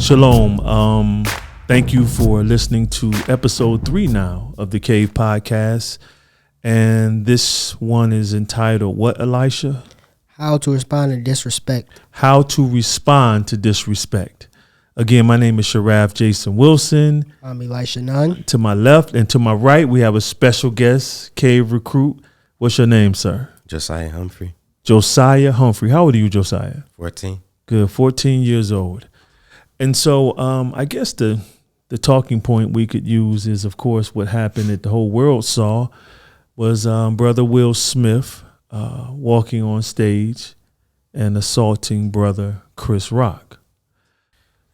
Shalom. Thank you for listening to episode 3 now of the Cave Podcast. And this one is entitled, what, Elisha? How to respond to disrespect. How to respond to disrespect. Again, my name is Sharaf Jason Wilson. I'm Elisha Nunn. To my left and to my right, we have a special guest, Cave Recruit. What's your name, sir? Josiah Humphrey. Josiah Humphrey. How old are you, Josiah? 14. Good, 14 years old. And so I guess the talking point we could use is, of course, what happened that the whole world saw was Brother Will Smith walking on stage and assaulting Brother Chris Rock.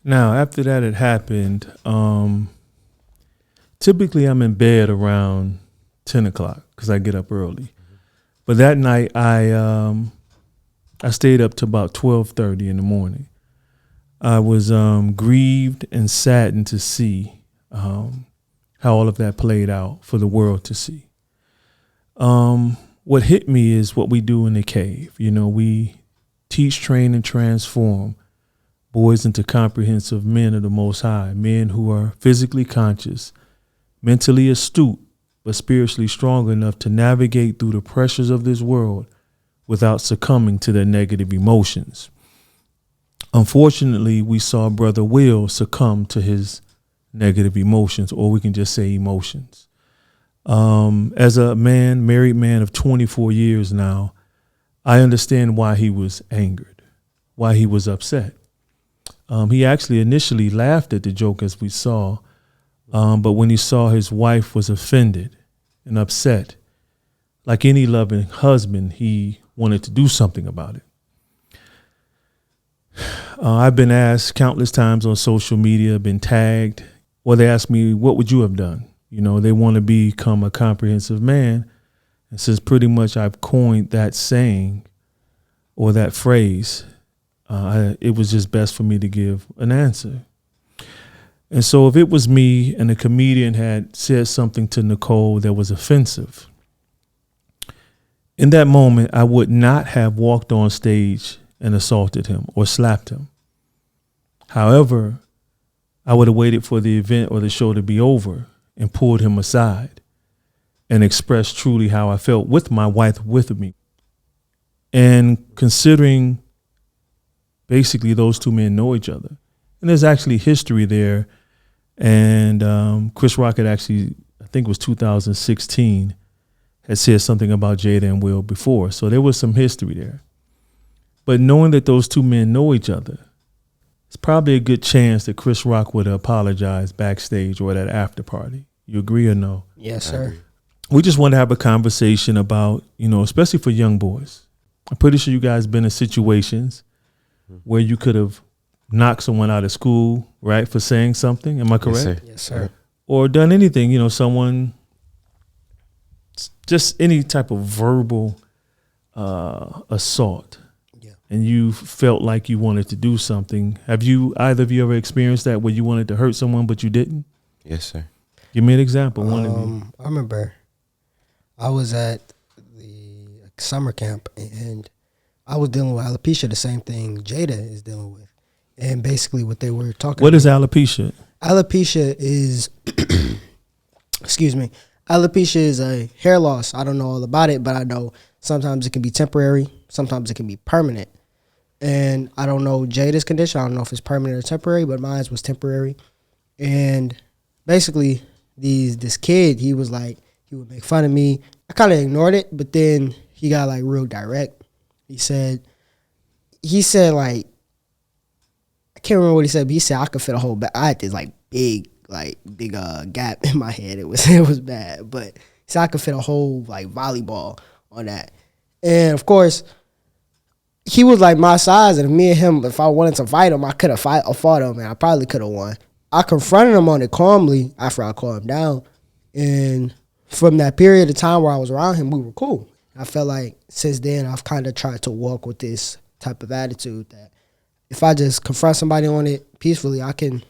Now, after that had happened, typically I'm in bed around 10 o'clock because I get up early. But that night I stayed up to about 12:30 in the morning. I was grieved and saddened to see how all of that played out for the world to see. What hit me is what we do in the cave. You know, we teach, train, and transform boys into comprehensive men of the Most High, men who are physically conscious, mentally astute, but spiritually strong enough to navigate through the pressures of this world without succumbing to their negative emotions. Unfortunately, we saw Brother Will succumb to his negative emotions, or we can just say emotions. As a married man of 24 years now, I understand why he was angered, why he was upset. He actually initially laughed at the joke, as we saw, but when he saw his wife was offended and upset, like any loving husband, he wanted to do something about it. I've been asked countless times on social media, been tagged, or they ask me, what would you have done? You know, they want to become a comprehensive man. And since pretty much I've coined that saying or that phrase, it was just best for me to give an answer. And so if it was me and a comedian had said something to Nicole that was offensive, in that moment, I would not have walked on stage and assaulted him or slapped him. However, I would have waited for the event or the show to be over and pulled him aside and expressed truly how I felt with my wife with me. And considering basically those two men know each other, and there's actually history there. And Chris Rock had actually, I think it was 2016, had said something about Jada and Will before. So there was some history there. But knowing that those two men know each other, it's probably a good chance that Chris Rock would apologize backstage or at that after party. You agree or no? Yes, sir. We just want to have a conversation about, you know, especially for young boys. I'm pretty sure you guys been in situations where you could have knocked someone out of school, right, for saying something. Am I correct? Yes, sir. Yes, sir. Or done anything, you know, someone, just any type of verbal assault. And you felt like you wanted to do something. Have you, either of you ever experienced that where you wanted to hurt someone but you didn't? Yes, sir. Give me an example. One of you. I remember I was at the summer camp and I was dealing with alopecia, the same thing Jada is dealing with. And basically what they were talking about. What is alopecia? Alopecia is, excuse me, alopecia is a hair loss. I don't know all about it, but I know sometimes it can be temporary. Sometimes it can be permanent. And I don't know Jada's condition. I don't know if it's permanent or temporary, but mine was temporary. And basically, this kid, he was like, he would make fun of me. I kind of ignored it, but then he got like real direct. He said like, I can't remember what he said, but he said I could fit a whole back. I had this like big gap in my head. It was bad, but he said I could fit a whole like volleyball on that. And of course, he was like my size, and me and him, if I wanted to fight him, I could have fought him, and I probably could have won. I confronted him on it calmly after I calmed him down, and from that period of time where I was around him, we were cool. I felt like since then I've kind of tried to walk with this type of attitude that if I just confront somebody on it peacefully, I can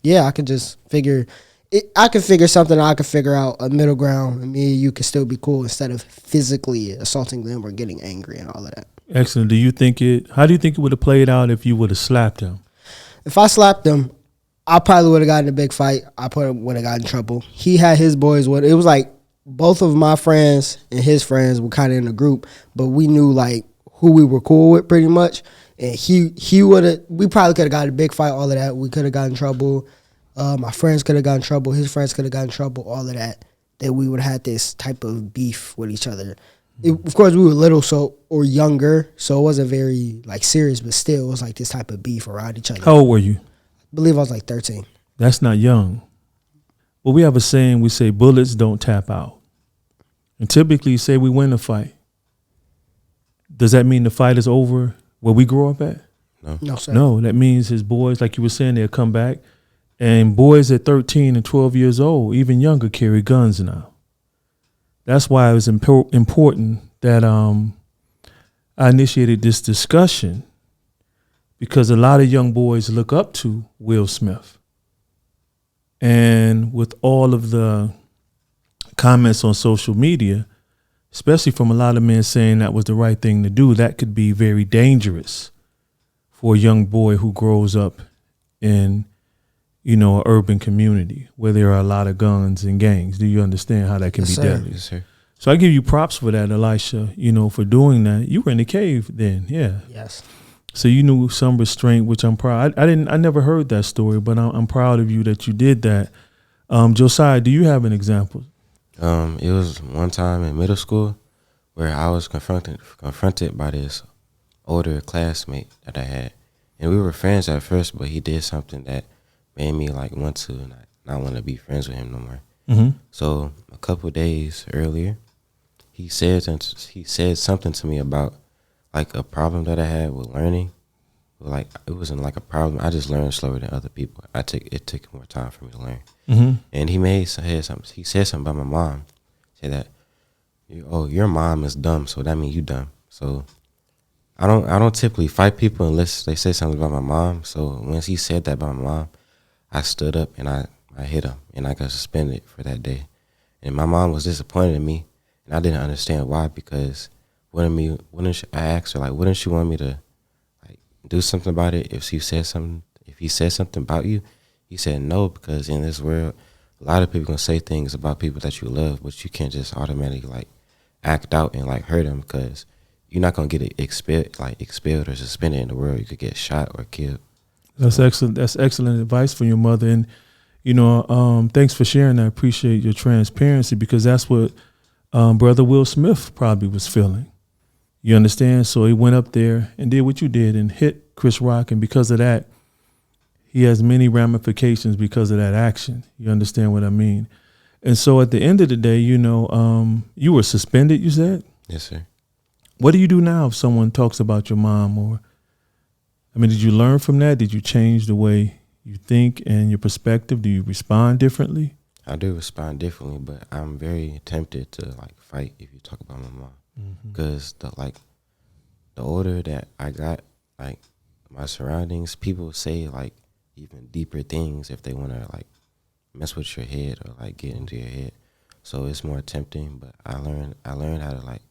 just figure it. I can figure something out. I can figure out a middle ground, and me and you can still be cool instead of physically assaulting them or getting angry and all of that. Excellent. How do you think it would have played out if you would have slapped him? If I slapped him, I probably would have gotten a big fight. I probably would have gotten in trouble. He had his boys with. It was like both of my friends and his friends were kind of in a group, but we knew like who we were cool with pretty much. And he would have. We probably could have gotten a big fight. All of that. We could have gotten in trouble. My friends could have gotten in trouble. His friends could have gotten in trouble. All of that. That we would have had this type of beef with each other. Of course, we were little, or younger, so it wasn't very like serious, but still, it was like this type of beef around each other. How old were you? I believe I was like 13. That's not young. Well, we have a saying, we say bullets don't tap out. And typically say we win a fight. Does that mean the fight is over where we grew up at? No, sir. No, that means his boys, like you were saying, they'll come back. And boys at 13 and 12 years old, even younger, carry guns now. That's why it was important that I initiated this discussion, because a lot of young boys look up to Will Smith. And with all of the comments on social media, especially from a lot of men saying that was the right thing to do, that could be very dangerous for a young boy who grows up in, an urban community where there are a lot of guns and gangs. Do you understand how that can be deadly? Yes, sir. So I give you props for that, Elisha, for doing that. You were in the cave then, yeah. Yes. So you knew some restraint, which I'm proud. I never heard that story, but I'm proud of you that you did that. Josiah, do you have an example? It was one time in middle school where I was confronted by this older classmate that I had. And we were friends at first, but he did something that made me like want to not want to be friends with him no more. Mm-hmm. So a couple of days earlier, he said something to me about like a problem that I had with learning. Like it wasn't like a problem. I just learned slower than other people. It took more time for me to learn. Mm-hmm. And he said something about my mom. Said that, your mom is dumb, so that means you dumb. So I don't typically fight people unless they say something about my mom. So when he said that about my mom, I stood up and I hit him and I got suspended for that day. And my mom was disappointed in me, and I didn't understand why, because I asked her, like, wouldn't she want me to like do something about it if he said something about you? He said no, because in this world, a lot of people gonna say things about people that you love, but you can't just automatically like act out and like hurt them, because you're not gonna get expelled or suspended in the world. You could get shot or killed. That's excellent. That's excellent advice from your mother. And, thanks for sharing. I appreciate your transparency, because that's what Brother Will Smith probably was feeling. You understand? So he went up there and did what you did and hit Chris Rock. And because of that, he has many ramifications because of that action. You understand what I mean? And so at the end of the day, you were suspended, you said? Yes, sir. What do you do now if someone talks about your mom? Did you learn from that? Did you change the way you think and your perspective? Do you respond differently? I do respond differently, but I'm very tempted to like fight if you talk about my mom, because the older that I got, like my surroundings, people say like even deeper things if they want to like mess with your head or like get into your head. So it's more tempting, but I learned how to like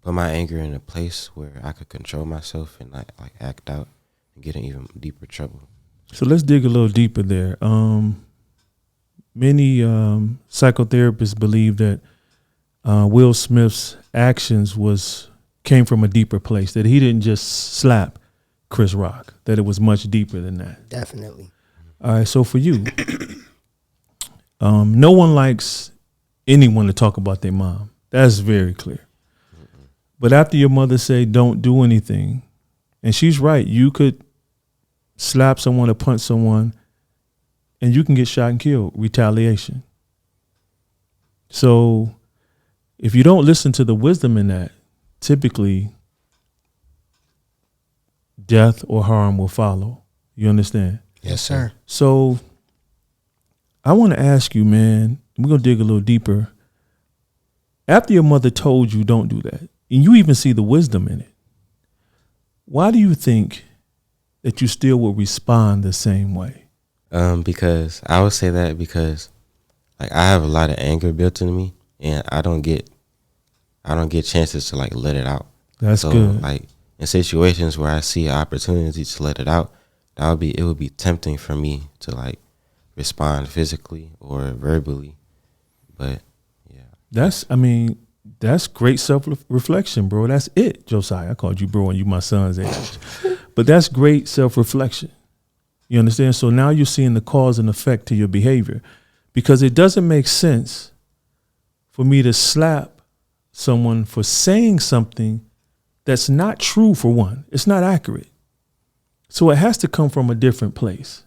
put my anger in a place where I could control myself and not like act out and get in even deeper trouble. So let's dig a little deeper there. Many psychotherapists believe that Will Smith's actions came from a deeper place, that he didn't just slap Chris Rock, that it was much deeper than that. Definitely. All right, so for you, no one likes anyone to talk about their mom. That's very clear. But after your mother say don't do anything, and she's right, you could slap someone or punch someone and you can get shot and killed, retaliation. So if you don't listen to the wisdom in that, typically death or harm will follow. You understand? Yes, sir. So I want to ask you, man, we're going to dig a little deeper. After your mother told you don't do that, and you even see the wisdom in it, why do you think that you still will respond the same way? Because I would say that because like I have a lot of anger built into me, and I don't get chances to like let it out. That's so, good. Like in situations where I see an opportunity to let it out, it would be tempting for me to like respond physically or verbally, but yeah. That's great self-reflection, bro. That's it, Josiah. I called you bro and you my son's age. But that's great self-reflection. You understand? So now you're seeing the cause and effect to your behavior, because it doesn't make sense for me to slap someone for saying something that's not true, for one. It's not accurate. So it has to come from a different place.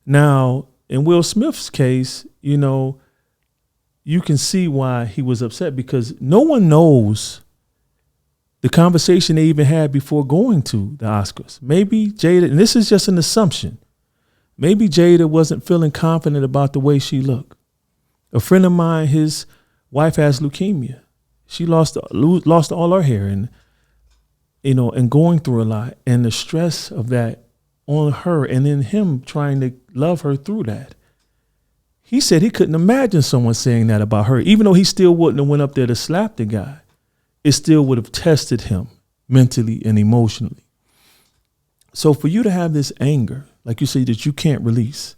Now, in Will Smith's case, you can see why he was upset, because no one knows the conversation they even had before going to the Oscars. Maybe Jada, and this is just an assumption, maybe Jada wasn't feeling confident about the way she looked. A friend of mine, his wife has leukemia. She lost all her hair, and going through a lot, and the stress of that on her, and then him trying to love her through that. He said he couldn't imagine someone saying that about her, even though he still wouldn't have went up there to slap the guy. It still would have tested him mentally and emotionally. So for you to have this anger, like you say, that you can't release,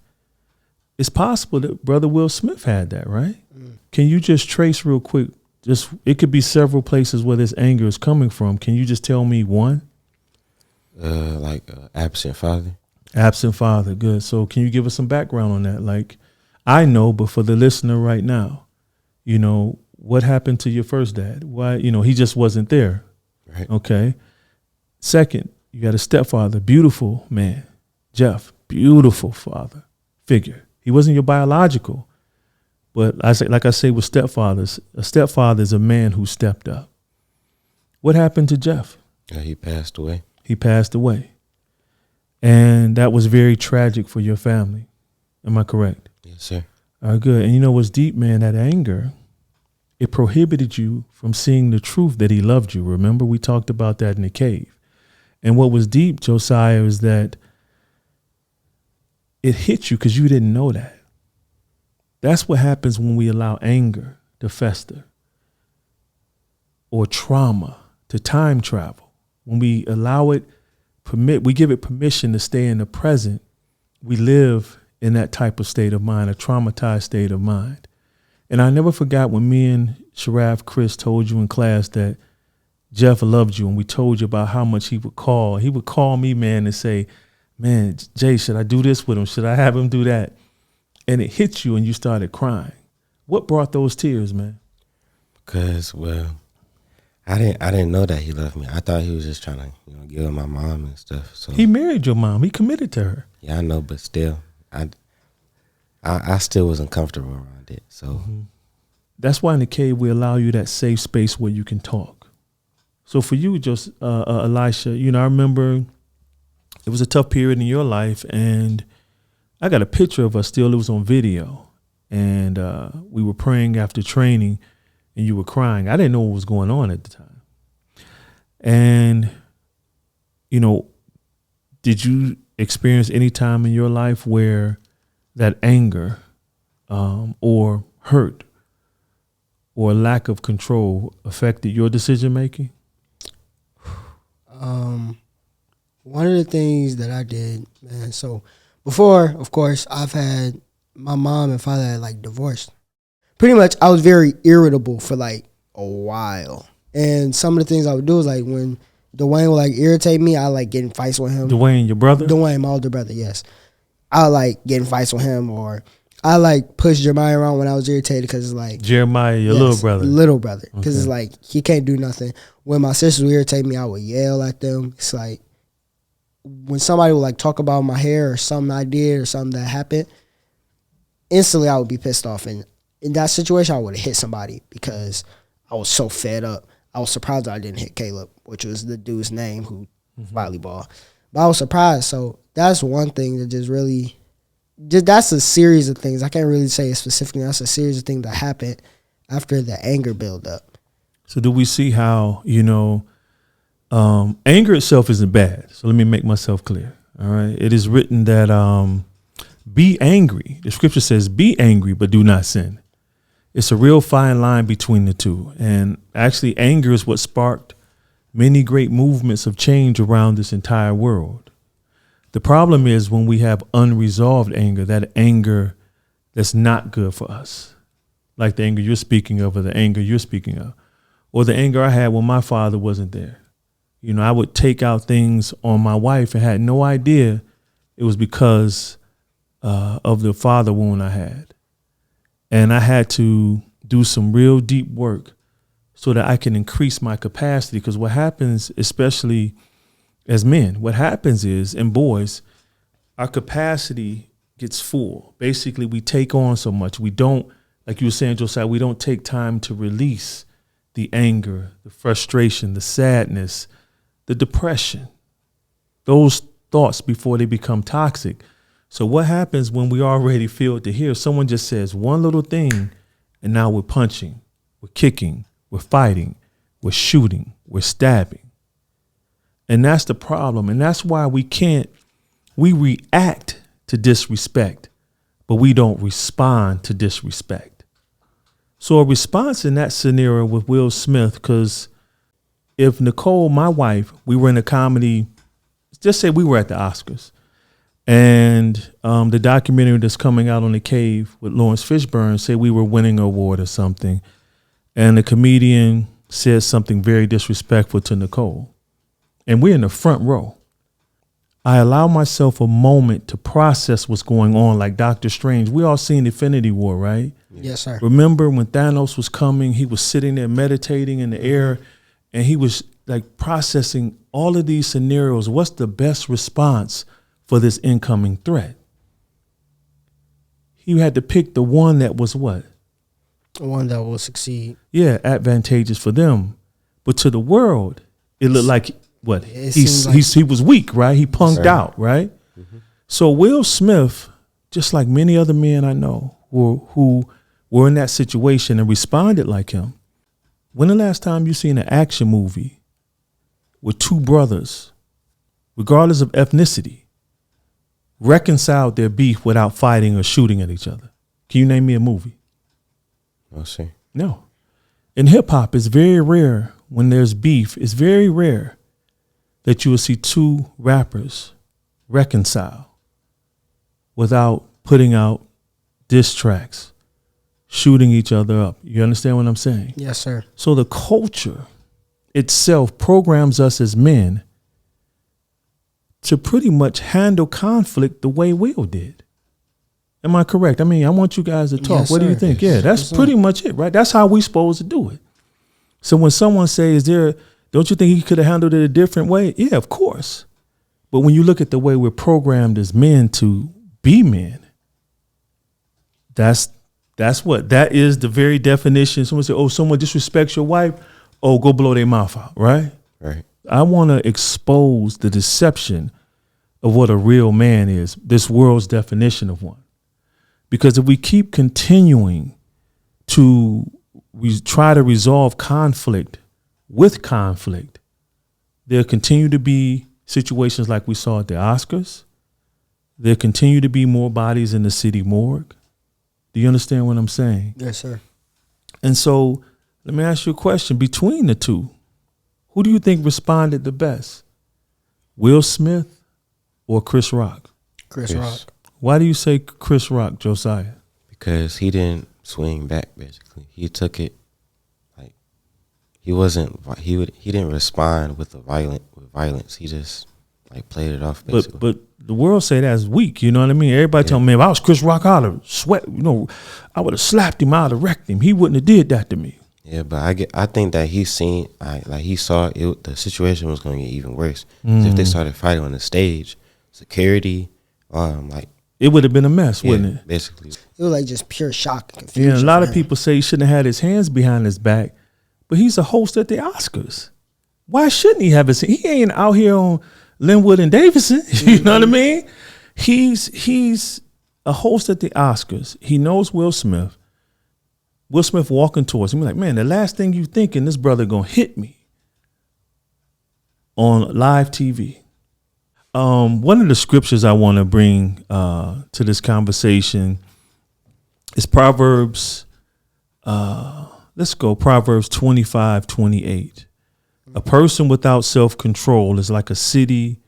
it's possible that Brother Will Smith had that, right? Can you just trace real quick? It could be several places where this anger is coming from. Can you just tell me one? Absent father. Absent father, good. So can you give us some background on that? Like, I know, but for the listener right now, what happened to your first dad? Why, he just wasn't there. Right. Okay. Second, you got a stepfather, beautiful man, Jeff, beautiful father figure. He wasn't your biological, but like I say with stepfathers, a stepfather is a man who stepped up. What happened to Jeff? He passed away. He passed away. And that was very tragic for your family. Am I correct? Yes, sir. All right, good. And what's deep, man, that anger, it prohibited you from seeing the truth that he loved you. Remember, we talked about that in the cave. And what was deep, Josiah, is that it hit you because you didn't know that. That's what happens when we allow anger to fester, or trauma to time travel. When we allow it, we give it permission to stay in the present, we live in that type of state of mind, a traumatized state of mind. And I never forgot when me and Sharaf Chris told you in class that Jeff loved you, and we told you about how much he would call. He would call me, man, and say, man, Jay, should I do this with him? Should I have him do that? And it hit you and you started crying. What brought those tears, man? Because, I didn't know that he loved me. I thought he was just trying to, give up my mom and stuff. So he married your mom. He committed to her. Yeah, I know, but still, I still wasn't comfortable around it. So that's why in the cave we allow you that safe space where you can talk. So for you, just Elisha, I remember it was a tough period in your life, and I got a picture of us still. It was on video, and we were praying after training, and you were crying. I didn't know what was going on at the time. And, did you experience any time in your life where that anger or hurt or lack of control affected your decision making? One of the things that I did, man, so before, of course, I've had my mom and father had divorced. Pretty much I was very irritable for a while. And some of the things I would do is when Dwayne would irritate me, I get in fights with him. Dwayne, your brother? Dwayne, my older brother, yes. I get in fights with him, or I push Jeremiah around when I was irritated because it's Jeremiah, your little brother. Little brother. Because it's he can't do nothing. When my sisters would irritate me, I would yell at them. It's when somebody would talk about my hair or something I did or something that happened, instantly I would be pissed off. And in that situation, I would have hit somebody because I was so fed up. I was surprised that I didn't hit Caleb, which was the dude's name who volleyball. But I was surprised. So that's one thing that that's a series of things. I can't really say it specifically. That's a series of things that happened after the anger build up. So do we see how, anger itself isn't bad. So let me make myself clear. All right. It is written that be angry. The scripture says, be angry, but do not sin. It's a real fine line between the two. And actually, anger is what sparked many great movements of change around this entire world. The problem is when we have unresolved anger, that anger that's not good for us, like the anger you're speaking of or the anger you're speaking of, or the anger I had when my father wasn't there. You know, I would take out things on my wife and had no idea it was because of the father wound I had. And I had to do some real deep work so that I can increase my capacity. Because what happens, especially as men, what happens is, in boys, our capacity gets full. Basically, we take on so much. We don't, like you were saying, Josiah, we don't take time to release the anger, the frustration, the sadness, the depression, those thoughts before they become toxic. So what happens when we already feel it to hear? Someone just says one little thing, and now we're punching, we're kicking, we're fighting, we're shooting, we're stabbing. And that's the problem. And that's why we react to disrespect, but we don't respond to disrespect. So a response in that scenario with Will Smith, because if Nicole, my wife, we were in a comedy, just say we were at the Oscars, and the documentary that's coming out on The Cave with Lawrence Fishburne, say we were winning an award or something, and the comedian says something very disrespectful to Nicole, and we're in the front row. I allow myself a moment to process what's going on, like Doctor Strange. We all seen Infinity War, right? Yes, sir. Remember when Thanos was coming, he was sitting there meditating in the air, and he was like processing all of these scenarios. What's the best response for this incoming threat? He had to pick the one that was what? The one that will succeed. Yeah, advantageous for them. But to the world, it looked like what? He was weak, right? He punked out, right? Mm-hmm. So Will Smith, just like many other men I know who were in that situation and responded like him. When the last time you seen an action movie with two brothers, regardless of ethnicity, reconciled their beef without fighting or shooting at each other? Can you name me a movie? I'll see. No. In hip hop, it's very rare when there's beef. It's very rare that you will see two rappers reconcile without putting out diss tracks, shooting each other up. You understand what I'm saying? Yes, sir. So the culture itself programs us as men to pretty much handle conflict the way Will did. Am I correct? I mean, I want you guys to talk. Yes, what do you sir. think? Yeah, that's pretty much it, right? That's how we supposed to do it. So when someone says, don't you think he could have handled it a different way? Yeah, of course. But when you look at the way we're programmed as men to be men, that is the very definition. Someone say, oh, someone disrespects your wife, oh, go blow their mouth out, right? Right. I want to expose the deception of what a real man is, this world's definition of one. Because if we keep continuing to try to resolve conflict with conflict, there'll continue to be situations like we saw at the Oscars. There'll continue to be more bodies in the city morgue. Do you understand what I'm saying? Yes, sir. And so let me ask you a question. Between the two, who do you think responded the best? Will Smith or Chris Rock? Chris Rock. Why do you say Chris Rock, Josiah? Because he didn't swing back, basically. He took it like he didn't respond with violence. He just like played it off, basically. But the world say that's weak, you know what I mean? Everybody tell me, if I was Chris Rock, I'd have sweat, I would have slapped him, I'd have wrecked him. He wouldn't have did that to me. Yeah, but I think that he saw it, the situation was going to get even worse. If they started fighting on the stage, security, it would have been a mess, wouldn't it? Basically. It was like just pure shock and confusion. Yeah, a lot of people say he shouldn't have had his hands behind his back, but he's a host at the Oscars. Why shouldn't he have his? He ain't out here on Linwood and Davidson. You know what I mean? He's a host at the Oscars. He knows Will Smith. Will Smith walking towards him, like, man, the last thing you thinking, this brother gonna hit me on live TV. One of the scriptures I want to bring to this conversation is Proverbs. Let's go Proverbs 25:28. A person without self-control is like a city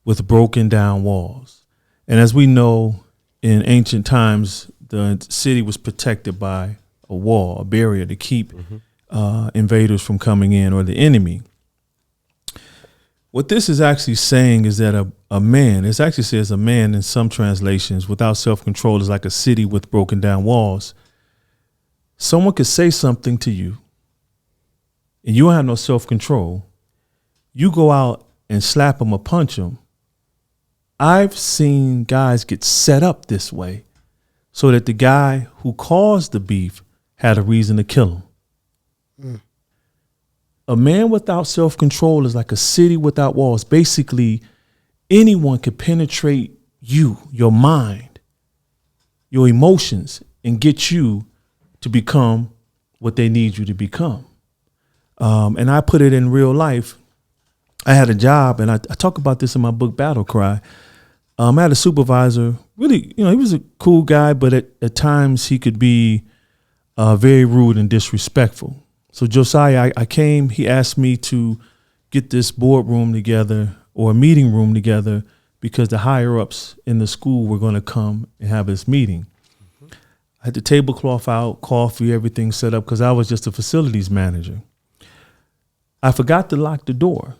with broken down walls. And as we know, in ancient times, the city was protected by a wall, a barrier to keep invaders from coming in, or the enemy. What this is actually saying is that a man, it actually says a man in some translations, without self-control is like a city with broken down walls. Someone could say something to you and you don't have no self-control. You go out and slap them or punch them. I've seen guys get set up this way so that the guy who caused the beef had a reason to kill him. A man without self-control is like a city without walls. Basically, anyone could penetrate you, your mind, your emotions, and get you to become what they need you to become. And I put it in real life. I had a job, and I talk about this in my book, Battle Cry. I had a supervisor, really, he was a cool guy, but at times he could be very rude and disrespectful. So Josiah, I came, he asked me to get this boardroom together or a meeting room together because the higher ups in the school were going to come and have this meeting. I had the tablecloth out, coffee, everything set up because I was just a facilities manager. I forgot to lock the door.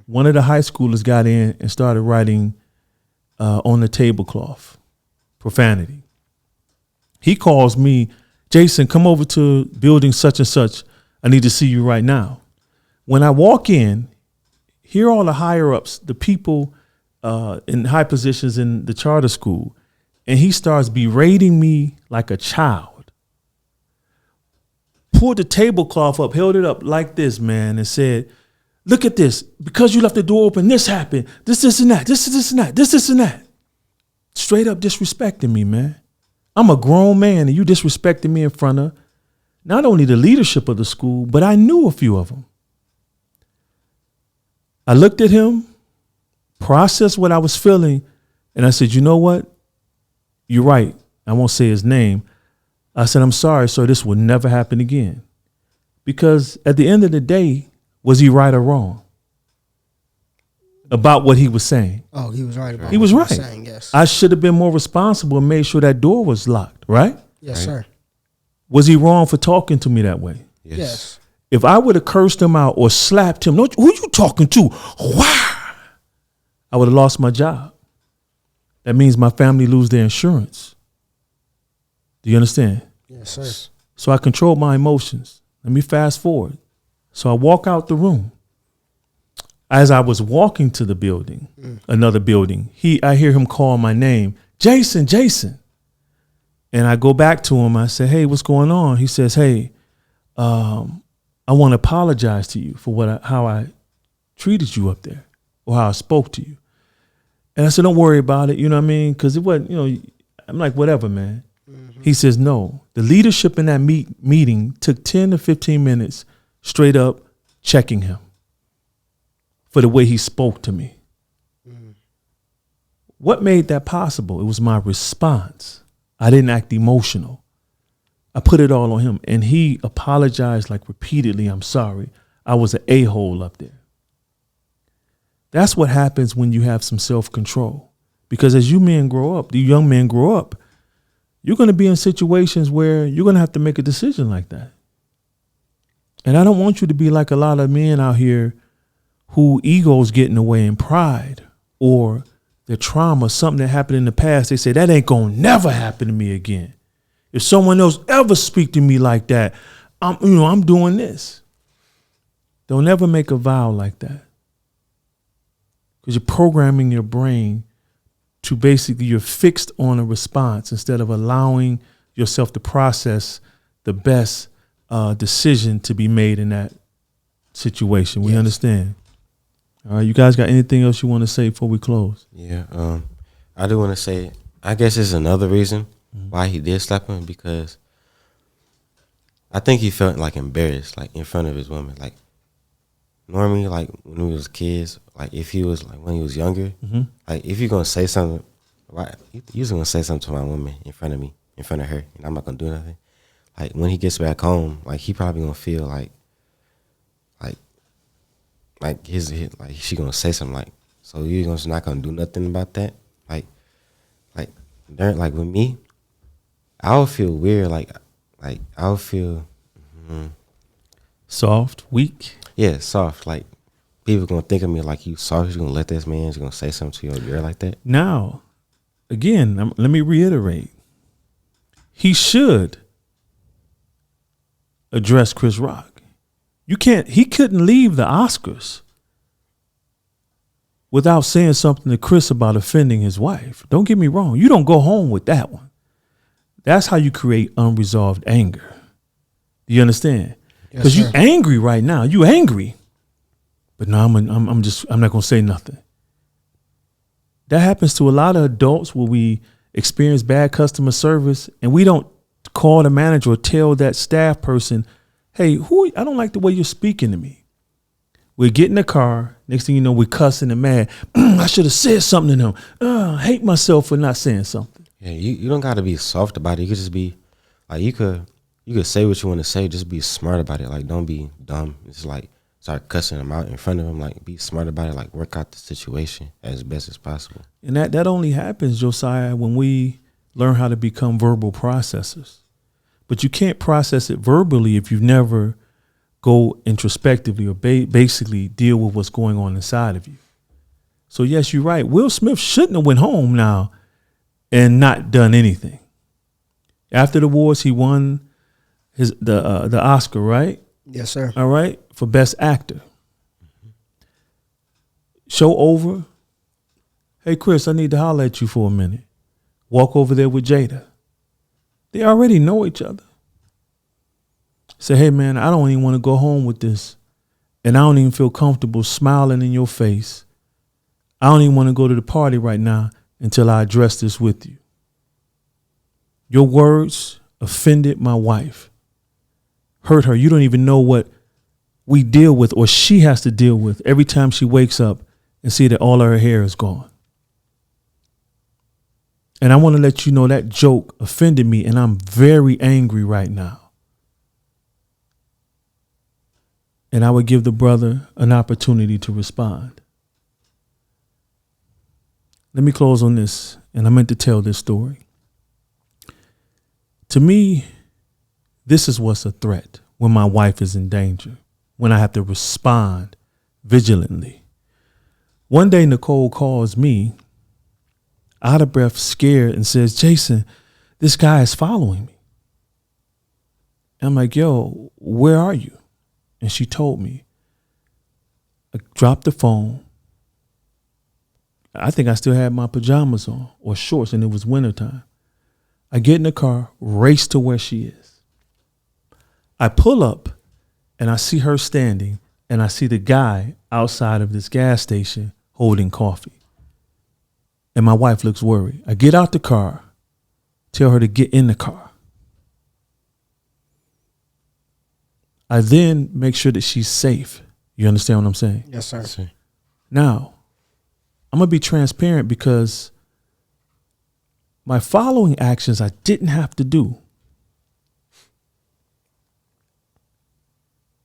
One of the high schoolers got in and started writing on the tablecloth, profanity. He calls me, Jason, come over to building such and such. I need to see you right now. When I walk in, here are all the higher ups, the people in high positions in the charter school, and he starts berating me like a child. Pulled the tablecloth up, held it up like this, man, and said, look at this. Because you left the door open, this happened. This and that. This and that. This and that. Straight up disrespecting me, man. I'm a grown man, and you disrespecting me in front of not only the leadership of the school, but I knew a few of them. I looked at him, processed what I was feeling, and I said, you know what? You're right. I won't say his name. I said, I'm sorry, sir. This will never happen again. Because at the end of the day, was he right or wrong about what he was saying? Oh, he was right about he was what right. Saying, yes. I should have been more responsible and made sure that door was locked, right? Yes, sir. Was he wrong for talking to me that way? Yes. If I would have cursed him out or slapped him, who you talking to? Wow. I would have lost my job. That means my family lose their insurance. Do you understand? Yes, sir. So I controlled my emotions. Let me fast forward. So I walk out the room. As I was walking to the building, another building, I hear him call my name, Jason, Jason. And I go back to him. I say, hey, what's going on? He says, hey, I want to apologize to you for how I treated you up there or how I spoke to you. And I said, don't worry about it. You know what I mean? Because it wasn't, I'm like, whatever, man. Mm-hmm. He says, no, the leadership in that meeting took 10 to 15 minutes straight up checking him for the way he spoke to me. What made that possible? It was my response. I didn't act emotional. I put it all on him, and he apologized like repeatedly. I'm sorry. I was an a-hole up there. That's what happens when you have some self-control. Because as you men grow up, the young men grow up, you're going to be in situations where you're going to have to make a decision like that. And I don't want you to be like a lot of men out here who egos get in the way and pride or their trauma, something that happened in the past. They say, that ain't going to never happen to me again. If someone else ever speak to me like that, I'm doing this. Don't ever make a vow like that. Because you're programming your brain to basically, you're fixed on a response instead of allowing yourself to process the best decision to be made in that situation. We understand. All right, you guys got anything else you want to say before we close? Yeah, I do want to say, I guess it's another reason why he did slap him, because I think he felt like embarrassed, like in front of his woman. Like normally, like when we was kids, like if he was like when he was younger, like if you're gonna say something, right, you just gonna say something to my woman in front of me, in front of her, and I'm not gonna do nothing. Like when he gets back home, like he probably gonna feel like she gonna say something like So you just not gonna do nothing about that? Like with me, I would feel weird. Like I would feel, Soft, weak. yeah, soft. Like people gonna think of me like you soft. You gonna let this man? You gonna say something to your girl like that? Now, again, let me reiterate. He should address Chris Rock. He couldn't leave the Oscars without saying something to Chris about offending his wife. Don't get me wrong. You don't go home with that one. That's how you create unresolved anger. Do you understand? Because you angry right now. You angry. But no, I'm not gonna say nothing. That happens to a lot of adults where we experience bad customer service and we don't call the manager or tell that staff person, hey, I don't like the way you're speaking to me. We get in the car. Next thing you know, we're cussing and mad. I should have said something to them. I hate myself for not saying something. Yeah, you don't gotta be soft about it. You could just be like you could say what you want to say. Just be smart about it. Like don't be dumb. It's like start cussing them out in front of them. Like be smart about it. Like work out the situation as best as possible. And that only happens, Josiah, when we learn how to become verbal processors. But you can't process it verbally if you've never go introspectively or basically deal with what's going on inside of you. So yes, you're right. Will Smith shouldn't have went home now and not done anything. After the awards, he won the Oscar, right? Yes, sir. All right, for Best Actor. Show over. Hey, Chris, I need to holler at you for a minute. Walk over there with Jada. They already know each other. Say, hey, man, I don't even want to go home with this. And I don't even feel comfortable smiling in your face. I don't even want to go to the party right now until I address this with you. Your words offended my wife. Hurt her. You don't even know what we deal with or she has to deal with every time she wakes up and see that all of her hair is gone. And I want to let you know that joke offended me and I'm very angry right now. And I would give the brother an opportunity to respond. Let me close on this, and I meant to tell this story. To me, this is what's a threat when my wife is in danger, when I have to respond vigilantly. One day, Nicole calls me, out of breath, scared, and says, Jason, this guy is following me. And I'm like, yo, where are you? And she told me. I dropped the phone. I think I still had my pajamas on or shorts, and it was wintertime. I get in the car, race to where she is. I pull up, and I see her standing, and I see the guy outside of this gas station holding coffee. And my wife looks worried. I get out the car, tell her to get in the car. I then make sure that she's safe. You understand what I'm saying? Yes, sir. Now, I'm going to be transparent because my following actions I didn't have to do.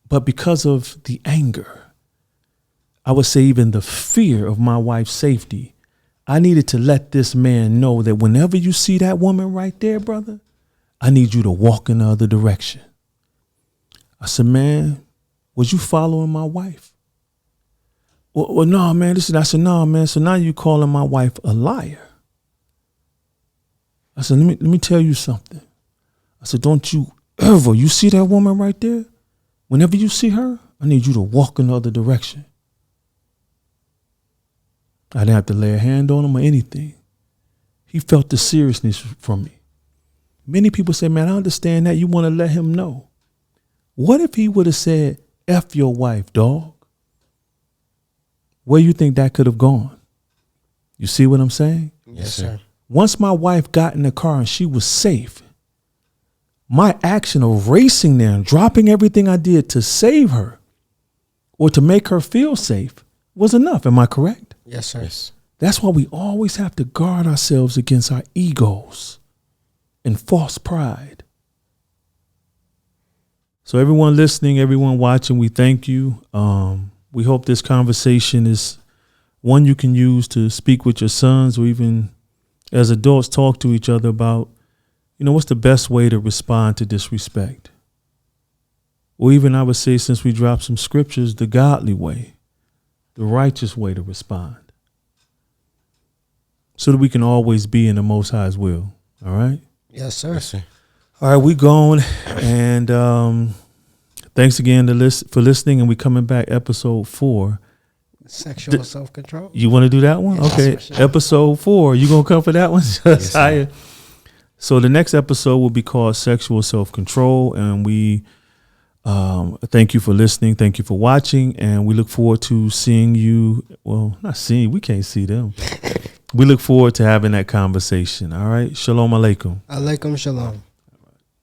But because of the anger, I would say even the fear of my wife's safety, I needed to let this man know that whenever you see that woman right there, brother, I need you to walk in the other direction. I said, man, was you following my wife? Well, no, man. I said, no, man. So now you calling my wife a liar. I said, let me tell you something. I said, don't you ever, you see that woman right there? Whenever you see her, I need you to walk in the other direction. I didn't have to lay a hand on him or anything. He felt the seriousness from me. Many people say, man, I understand that. You want to let him know. What if he would have said, F your wife, dog? Where you think that could have gone? You see what I'm saying? Yes, sir. Once my wife got in the car and she was safe, my action of racing there and dropping everything I did to save her or to make her feel safe was enough. Am I correct? Yes, sir. Yes. That's why we always have to guard ourselves against our egos and false pride. So everyone listening, everyone watching, we thank you. We hope this conversation is one you can use to speak with your sons, or even as adults talk to each other about, what's the best way to respond to disrespect? Or even, I would say, since we dropped some scriptures, the godly way, the righteous way to respond, so that we can always be in the Most High's will. All right? Yes, sir. Yes, sir. All right, we going. And thanks again for listening. And we coming back, episode 4. Sexual self-control. You want to do that one? Yes, Okay. for sure. Episode 4. You going to come for that one? Yes, sir. So the next episode will be called Sexual Self-Control. And we thank you for listening. Thank you for watching. And we look forward to seeing you. Well, not seeing you. We can't see them. We look forward to having that conversation. All right. Shalom alaikum. Alaikum shalom.